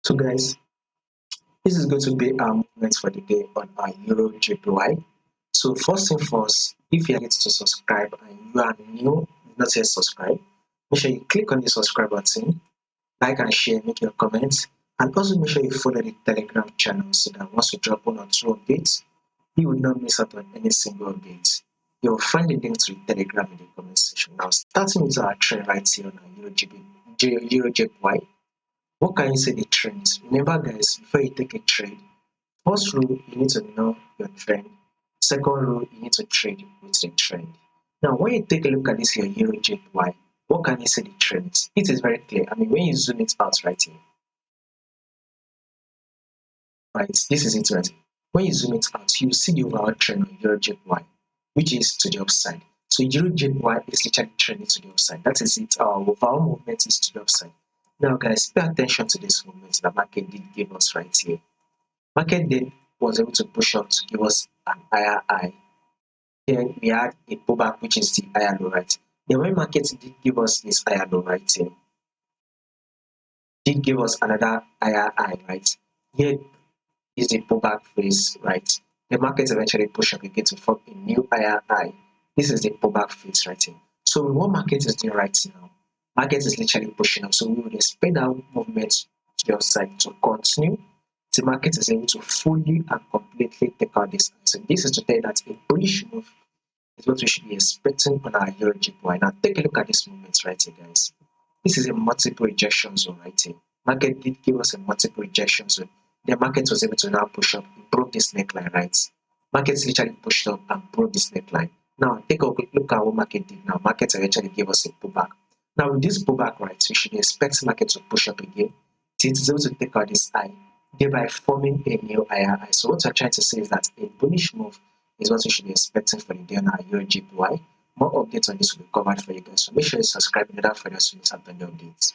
So guys, this is going to be our movement for the day on our EURJPY. So first thing first, if you are yet to subscribe and you are new, not yet subscribed, make sure you click on the subscribe button, like and share, make your comments, and also make sure you follow the Telegram channel so that once we drop one or two updates, you will not miss out on any single update. You'll find the link to the Telegram in the comment section. Now, starting with our trend right here on our EURJPY. What can you say the trends? Remember guys, before you take a trade, first rule you need to know your trend. Second rule, you need to trade with the trend. Now when you take a look at this here EURJPY, what can you say the trends? It is very clear. I mean when you zoom it out right here. Right, this is it right here. When you zoom it out, you see the overall trend on EURJPY, which is to the upside. So EURJPY is literally trending to the upside. That is it. Our overall movement is to the upside. Now guys, pay attention to this movement the market did give us right here. Market then was able to push up to give us an higher high. Then we had a pullback, which is the higher low right. Then when market did give us this higher low right here, did give us another higher high right. Here is the pullback phase right. The market eventually push up again to form a new higher high. This is the pullback phase right here. So what market is doing right now, market is literally pushing up. So we would expect that movement to the upside to continue. The market is able to fully and completely take out this. So this is to tell you that a bullish move is what we should be expecting on our EURJPY. Now take a look at this movement right here, guys. This is a multiple rejection zone right here. Market did give us a multiple rejection zone. The market was able to now push up, broke this neckline, right? Market literally pushed up and broke this neckline. Now take a quick look at what market did now. Market eventually gave us a pullback. Now with this pullback, right, we should expect market to push up again. It is able to take out this high, thereby forming a new higher high. So what I'm trying to say is that a bullish move is what we should be expecting for the day on our EURJPY. More updates on this will be covered for you guys. So make sure you subscribe in order for us to miss out on the updates.